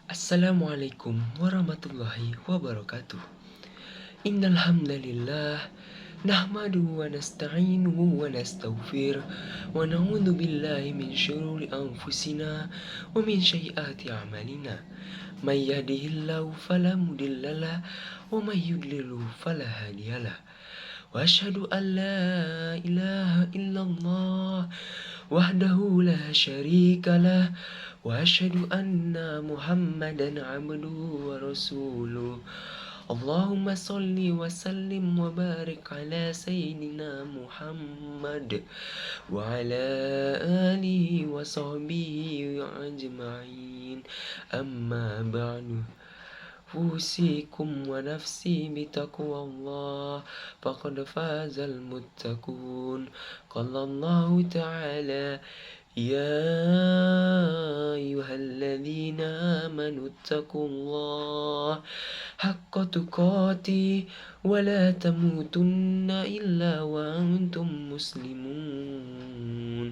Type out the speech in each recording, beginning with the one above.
Assalamualaikum warahmatullahi wabarakatuh. Innal hamdalillah nahmaduhu wa nasta'inuhu wa nastaghfir wa na'udzu billahi min syururi anfusina wa min sayyiati a'malina. May yahdihillahu fala mudhillalah wa may yudlilhu fala hadiyalah. Wa asyhadu an la ilaha illallah wahdahu la syarikalah wa asyhadu anna Muhammadan abduhu wa rasuluh. Allahumma salli wa sallim wa barik ala sayyidina Muhammad wa ala alihi wa sahbihi ajma'in. Amma ba'du. أوصيكم ونفسي بتقوى الله فقد فاز المتقون. قال الله تعالى: يا أيها الذين آمنوا اتقوا الله حق تقاته ولا تموتن إلا وأنتم مسلمون.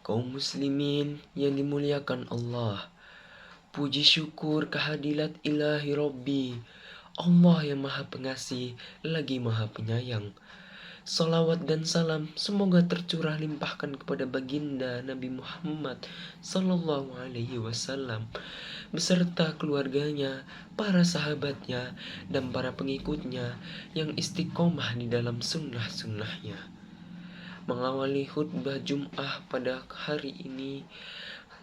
Kaum muslimin yang dimuliakan Allah, puji syukur kehadirat ilahi Rabbi, Allah yang maha pengasih lagi maha penyayang. Salawat dan salam semoga tercurah limpahkan kepada baginda Nabi Muhammad Sallallahu Alaihi Wasallam beserta keluarganya, para sahabatnya, dan para pengikutnya yang istiqomah di dalam sunnah-sunnahnya. Mengawali khutbah Jum'ah pada hari ini,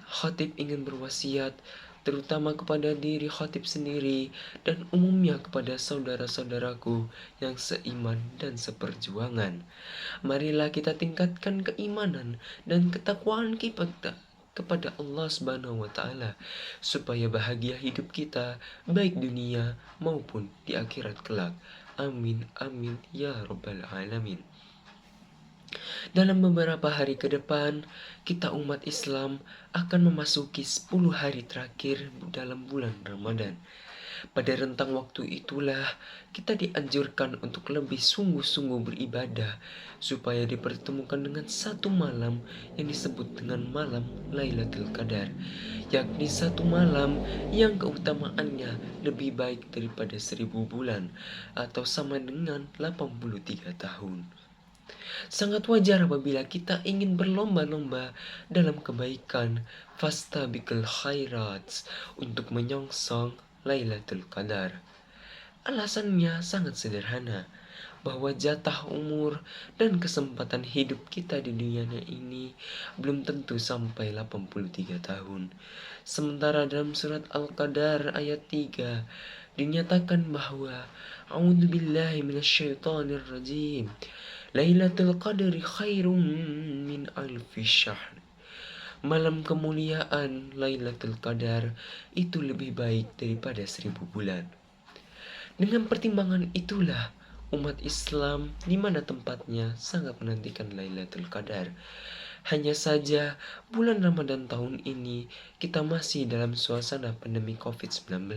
khatib ingin berwasiat terutama kepada diri khatib sendiri dan umumnya kepada saudara-saudaraku yang seiman dan seperjuangan. Marilah kita tingkatkan keimanan dan ketakwaan kita kepada Allah Subhanahu wa taala supaya bahagia hidup kita baik dunia maupun di akhirat kelak. Amin amin ya rabbal alamin. Dalam beberapa hari ke depan, kita umat Islam akan memasuki 10 hari terakhir dalam bulan Ramadan. Pada rentang waktu itulah kita dianjurkan untuk lebih sungguh-sungguh beribadah supaya dipertemukan dengan satu malam yang disebut dengan malam Lailatul Qadar, yakni satu malam yang keutamaannya lebih baik daripada 1000 bulan atau sama dengan 83 tahun. Sangat wajar apabila kita ingin berlomba-lomba dalam kebaikan, fastabiqul khairat, untuk menyongsong Lailatul Qadar. Alasannya sangat sederhana, bahwa jatah umur dan kesempatan hidup kita di dunia ini belum tentu sampai 83 tahun. Sementara dalam surat Al-Qadar ayat 3 dinyatakan bahwa A'udzubillahi minasyaitonir rajim. Lailatul Qadri khairum min alfi syahr. Malam kemuliaan Lailatul Qadar itu lebih baik daripada 1000 bulan. Dengan pertimbangan itulah umat Islam di mana tempatnya sangat menantikan Lailatul Qadar. Hanya saja bulan Ramadan tahun ini kita masih dalam suasana pandemi COVID-19.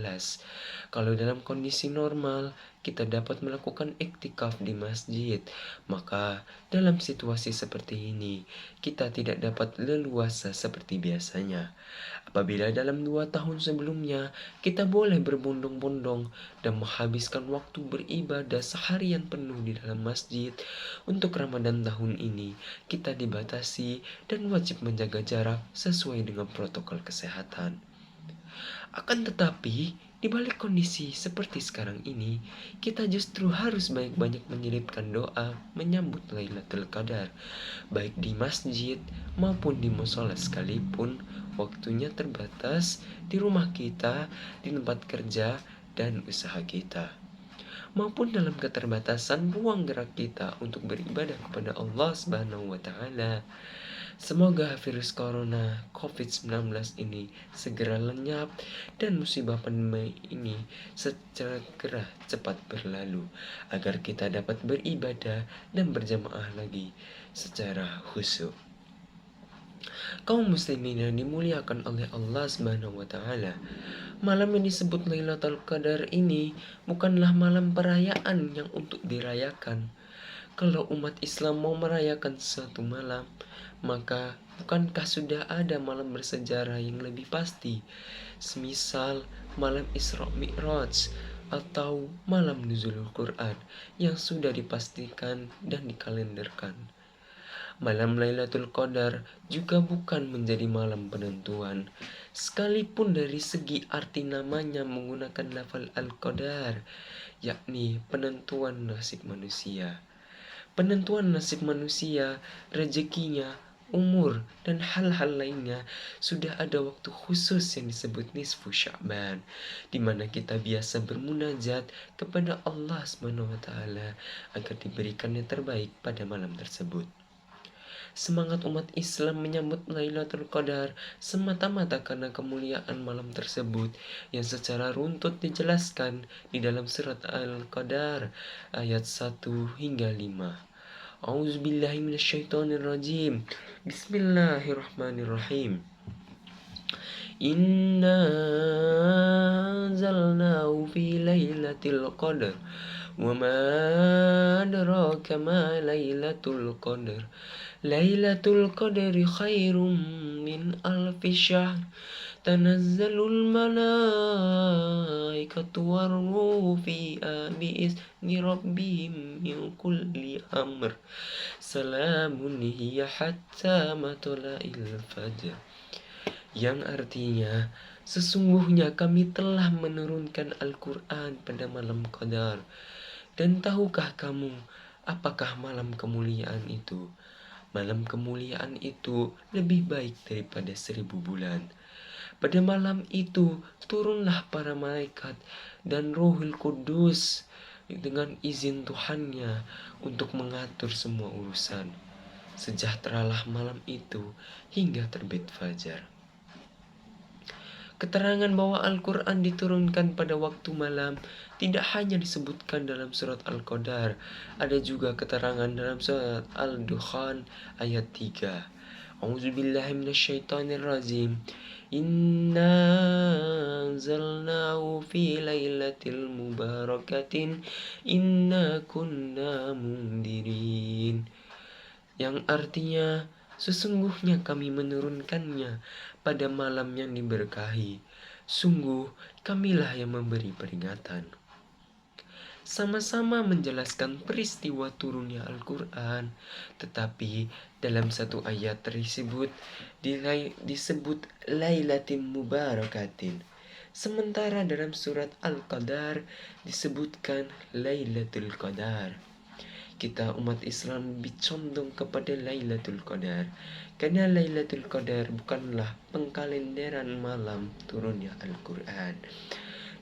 Kalau dalam kondisi normal kita dapat melakukan iktikaf di masjid, maka dalam situasi seperti ini kita tidak dapat leluasa seperti biasanya. Apabila dalam 2 tahun sebelumnya kita boleh berbondong-bondong dan menghabiskan waktu beribadah seharian penuh di dalam masjid, untuk Ramadan tahun ini kita dibatasi dan wajib menjaga jarak sesuai dengan protokol kesehatan. Akan tetapi, di balik kondisi seperti sekarang ini, kita justru harus banyak-banyak menyelipkan doa menyambut Lailatul Qadar, baik di masjid maupun di musola sekalipun. Waktunya terbatas di rumah kita, di tempat kerja, dan usaha kita, maupun dalam keterbatasan ruang gerak kita untuk beribadah kepada Allah Subhanahu wa taala. Semoga virus corona COVID-19 ini segera lenyap dan musibah pandemi ini segera cepat berlalu agar kita dapat beribadah dan berjamaah lagi secara khusyuk. Kaum muslimin yang dimuliakan oleh Allah Subhanahu wa taala, malam yang disebut Lailatul Qadar ini bukanlah malam perayaan yang untuk dirayakan. Kalau umat Islam mau merayakan suatu malam, maka Bukankah sudah ada malam bersejarah yang lebih pasti, semisal malam Isra Mi'raj atau malam nuzulul Quran yang sudah dipastikan dan dikalenderkan. Malam Lailatul Qadar juga bukan menjadi malam penentuan, sekalipun dari segi arti namanya menggunakan lafal Al-Qadar, yakni penentuan nasib manusia. Penentuan nasib manusia, rezekinya, umur, dan hal-hal lainnya sudah ada waktu khusus yang disebut nisfu Sya'ban, di mana kita biasa bermunajat kepada Allah SWT agar diberikan yang terbaik pada malam tersebut. Semangat umat Islam menyambut Lailatul Qadar semata-mata karena kemuliaan malam tersebut yang secara runtut dijelaskan di dalam surat Al-Qadar ayat 1 hingga 5. A'udzubillahi minasyaitonirrajim. Bismillahirrahmanirrahim. Inna anzalnahu fi lailatul qadar wa ma adraka ma lailatul qadar. Lailatul qadri khairum min alfi syahr. Tanazzalul malaikatu warruhu fiha bi'izni rabbihim min kulli amr. Salamun hiya hatta matla'il fajr. Yang artinya, sesungguhnya kami telah menurunkan Al-Quran pada malam Qadar. Dan tahukah kamu apakah malam kemuliaan itu? Malam kemuliaan itu lebih baik daripada 1000 bulan. Pada malam itu turunlah para malaikat dan Ruhul Kudus dengan izin Tuhannya untuk mengatur semua urusan. Sejahteralah malam itu hingga terbit fajar. Keterangan bahwa Al-Quran diturunkan pada waktu malam tidak hanya disebutkan dalam surat Al-Qadar, ada juga keterangan dalam surat Al-Dukhan ayat 3. A'udzubillahi minasyaitonirrajim. Inna anzalnahu fi lailatul mubarakatin inna kunna mundirin. Yang artinya, sesungguhnya kami menurunkannya pada malam yang diberkahi. Sungguh, kamilah yang memberi peringatan. Sama-sama menjelaskan peristiwa turunnya Al-Quran, tetapi dalam satu ayat tersebut disebut Lailatin Mubarakatin. Sementara dalam surat Al-Qadar disebutkan Lailatul Qadar. Kita umat Islam lebih condong kepada Lailatul Qadar, karena Lailatul Qadar bukanlah pengkalenderan malam turunnya Al-Quran.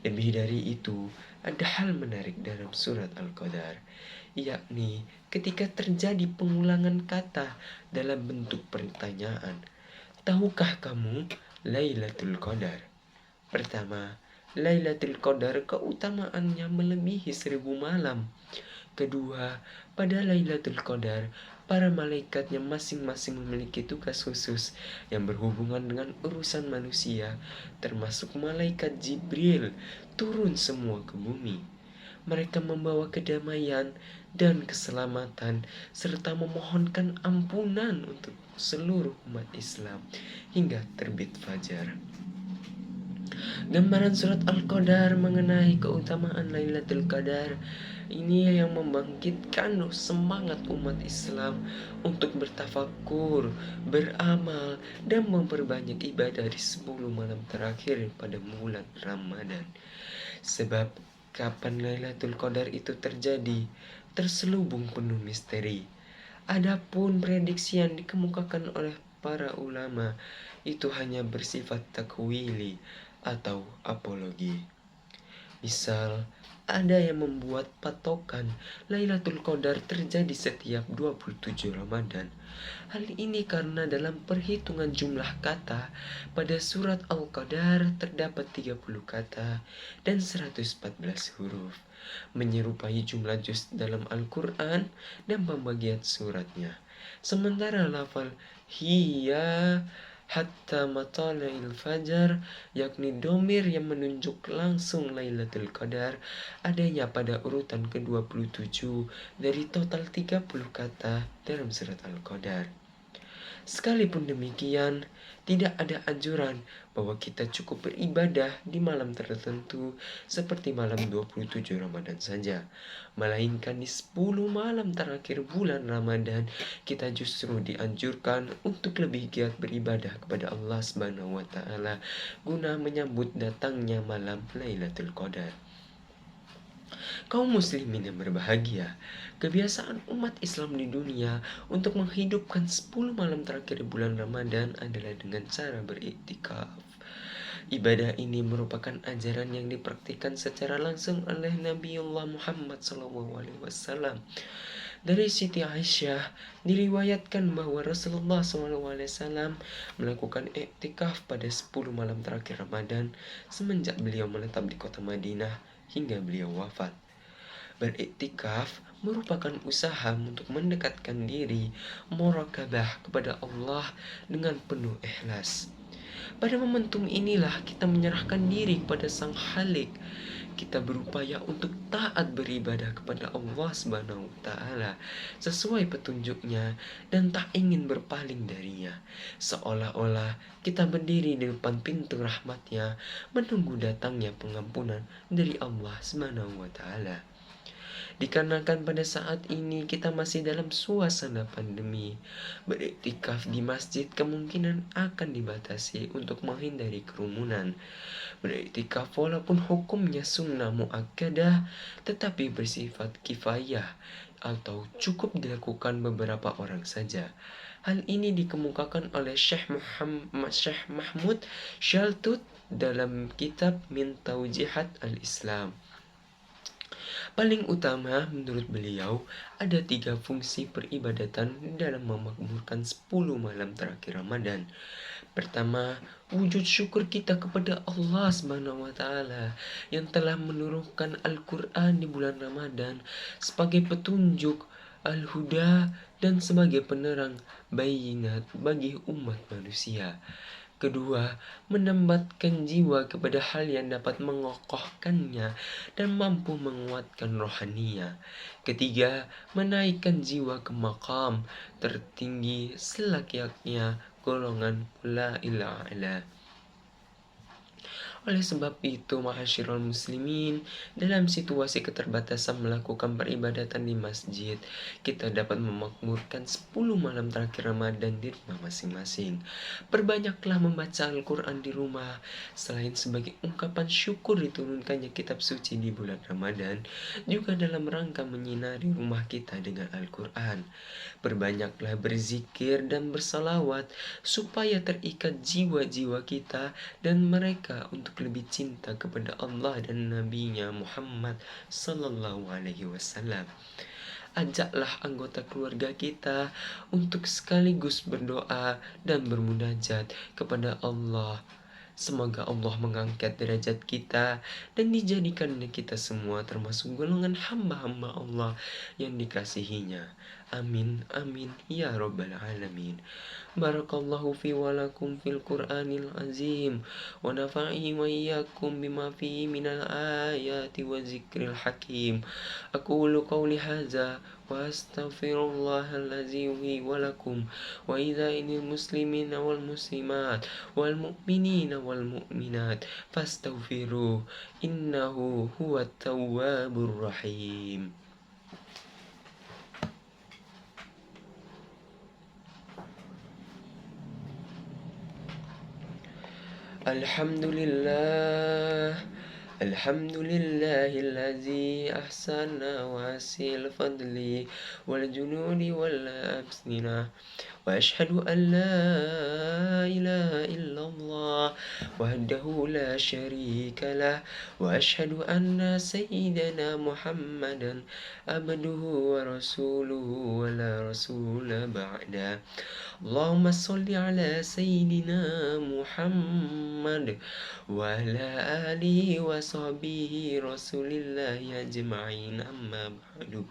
Lebih dari itu, ada hal menarik dalam surat Al-Qadar, yakni ketika terjadi pengulangan kata dalam bentuk pertanyaan. Tahukah kamu Lailatul Qadar? Pertama, Lailatul Qadar keutamaannya melebihi 1000 malam. Kedua, pada Lailatul Qadar, para malaikatnya masing-masing memiliki tugas khusus yang berhubungan dengan urusan manusia, termasuk malaikat Jibril turun semua ke bumi. Mereka membawa kedamaian dan keselamatan serta memohonkan ampunan untuk seluruh umat Islam hingga terbit fajar. Gambaran surat Al-Qadar mengenai keutamaan Lailatul Qadar ini yang membangkitkan semangat umat Islam untuk bertafakur, beramal, dan memperbanyak ibadah di 10 malam terakhir pada bulan Ramadan. Sebab kapan Lailatul Qadar itu terjadi, terselubung penuh misteri. Adapun prediksi yang dikemukakan oleh para ulama itu hanya bersifat takwili atau apologi. Misal, ada yang membuat patokan Lailatul Qadar terjadi setiap 27 Ramadan. Hal ini karena dalam perhitungan jumlah kata pada surat Al-Qadar terdapat 30 kata dan 114 huruf, menyerupai jumlah juz dalam Al-Quran dan pembagian suratnya. Sementara lafal hiya hatta matala'il fajar, yakni domir yang menunjuk langsung Lailatul Qadar, adanya pada urutan ke-27 dari total 30 kata dalam surat Al-Qadar. Sekalipun demikian, tidak ada anjuran bahwa kita cukup beribadah di malam tertentu seperti malam 27 Ramadan saja. Melainkan di 10 malam terakhir bulan Ramadan, kita justru dianjurkan untuk lebih giat beribadah kepada Allah Subhanahu wa taala guna menyambut datangnya malam Lailatul Qadar. Kaum muslimin yang berbahagia, kebiasaan umat Islam di dunia untuk menghidupkan 10 malam terakhir bulan Ramadan adalah dengan cara beriktikaf. Ibadah ini merupakan ajaran yang dipraktikkan secara langsung oleh Nabiullah Muhammad SAW. Dari Siti Aisyah diriwayatkan bahwa Rasulullah SAW melakukan iktikaf pada 10 malam terakhir Ramadan semenjak beliau menetap di kota Madinah hingga beliau wafat. Beriktikaf merupakan usaha untuk mendekatkan diri murakabah kepada Allah dengan penuh ikhlas. Pada momentum inilah kita menyerahkan diri kepada Sang Khalik. Kita berupaya untuk taat beribadah kepada Allah Subhanahu wa taala sesuai petunjuknya dan tak ingin berpaling darinya. Seolah-olah kita berdiri di depan pintu rahmatnya menunggu datangnya pengampunan dari Allah Subhanahu wa taala. Dikarenakan pada saat ini kita masih dalam suasana pandemi, beriktikaf di masjid kemungkinan akan dibatasi untuk menghindari kerumunan. Beriktikaf walaupun hukumnya sunnah muakkadah, tetapi bersifat kifayah atau cukup dilakukan beberapa orang saja. Hal ini dikemukakan oleh Syekh Mahmud Shaltut dalam kitab Min Taujihat al-Islam. Paling utama menurut beliau ada 3 fungsi peribadatan dalam memakmurkan 10 malam terakhir Ramadan. Pertama, wujud syukur kita kepada Allah Subhanahu wa taala yang telah menurunkan Al-Qur'an di bulan Ramadan sebagai petunjuk al-huda dan sebagai penerang bayinat bagi umat manusia. Kedua, menambatkan jiwa kepada hal yang dapat mengokohkannya dan mampu menguatkan rohaninya. Ketiga, menaikkan jiwa ke makam tertinggi selayaknya golongan la ilaha illallah. Oleh sebab itu, ma'asyiral muslimin, dalam situasi keterbatasan melakukan peribadatan di masjid, kita dapat memakmurkan 10 malam terakhir Ramadan di rumah masing-masing. Perbanyaklah membaca Al-Quran di rumah. Selain sebagai ungkapan syukur diturunkannya kitab suci di bulan Ramadan, juga dalam rangka menyinari rumah kita dengan Al-Quran. Perbanyaklah berzikir dan bersalawat supaya terikat jiwa-jiwa kita dan mereka untuk lebih cinta kepada Allah dan Nabi-Nya Muhammad sallallahu alaihi wasallam. Ajaklah anggota keluarga kita untuk sekaligus berdoa dan bermunajat kepada Allah. Semoga Allah mengangkat derajat kita dan dijadikan kita semua termasuk golongan hamba-hamba Allah yang dikasihinya. Amin, amin, ya rabbal alamin. Barakallahu fi walakum fil Qur'anil azim wa nafa'i wa iyyakum bima fihi minal ayati wa zikril hakim. Aqulu qawli hadza wa astaghfirullahal azim li wa lakum wa idzainil muslimina wal muslimat wal mu'minina wal mu'minat fastaghfiruh innahu huwat tawwabur rahim. Alhamdulillah, alhamdulillahilladzi ahsana wasil fadli wal junudi wal absnina wa ashhadu an la ilaha illallah wahdahu la syarika lah wa ashhadu anna sayyidana Muhammadan abduhu wa rasuluhu wa la rasula ba'da. Allahumma salli ala sayyidina Muhammad wa ala alihi wa sahbihi rasulillahi ajma'in, amma ba'du.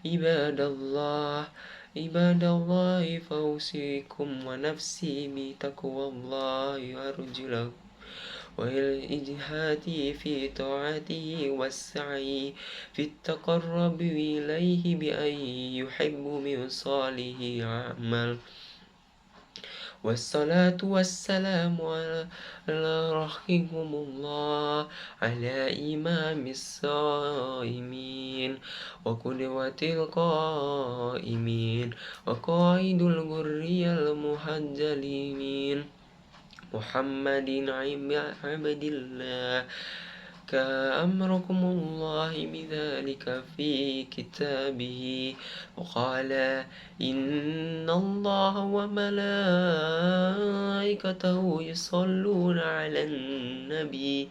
Ibadallah, ibadallahi fausikum wa nafsi bi taqwallahi arjulakum والإجهاد في طاعته والسعي في التقرب إليه بأن يحب من صالح عمل والصلاة والسلام على رحمكم الله على إمام الصائمين وقدوة القائمين وقائد الغر المحجلين محمد عبد الله كأمركم الله بذلك في كتابه وقال إن الله وملائكته يصلون على النبي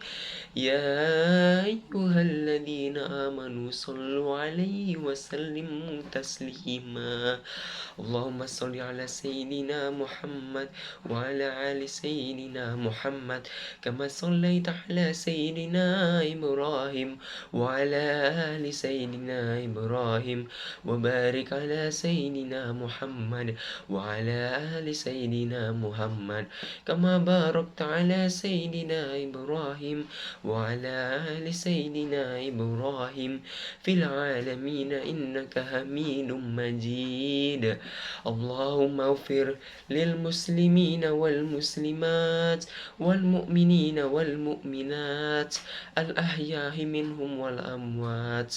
يا أيها الذين آمنوا صلوا عليه وسلموا تسليما اللهم صل على سيدنا محمد وعلى آل سيدنا محمد كما صليت على سيدنا إبراهيم وعلى آل سيدنا إبراهيم وبارك على سيدنا محمد وعلى آل سيدنا محمد كما باركت على سيدنا إبراهيم وعلى آل سيدنا إبراهيم في العالمين إنك حميد مجيد اللهم اغفر للمسلمين والمسلمات والمؤمنين والمؤمنات الأحياء منهم والأموات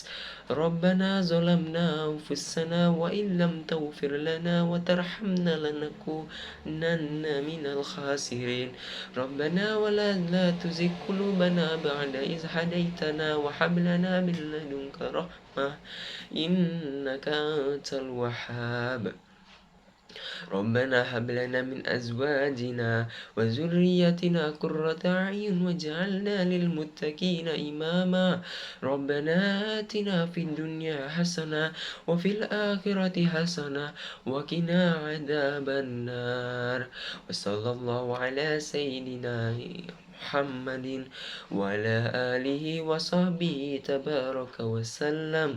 ربنا ظلمنا أنفسنا وإن لم تغفر لنا وترحمنا لنكونن من الخاسرين ربنا ولا تزغ قلوبنا بعد إذ هديتنا وهب لنا من لدنك رحمة إنك أنت الوهاب ربنا هب لنا من أزواجنا وذريتنا قرة أعين واجعلنا للمتقين إماما ربنا آتنا في الدنيا حسنة وفي الآخرة حسنة وقنا عذاب النار وصلى الله على سيدنا محمد وعلى آله وصحبه تبارك وسلم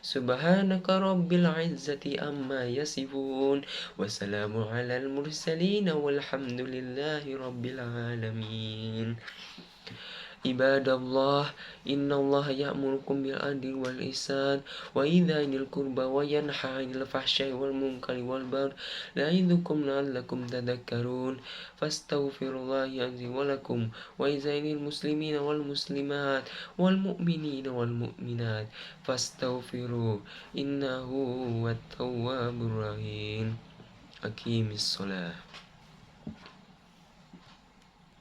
سبحانك رب العزة أما يصفون وسلام على المرسلين والحمد لله رب العالمين عباد الله إن الله يأمركم بالعدل والإحسان وإيتاء ذي القربى وينهى عن الفحشاء والمنكر والبغي يعظكم لعلكم تذكرون فاستغفروا الله لي ولكم ولسائر المسلمين والمسلمات والمؤمنين والمؤمنات فاستغفروه إنه هو التواب الرحيم أقيم الصلاة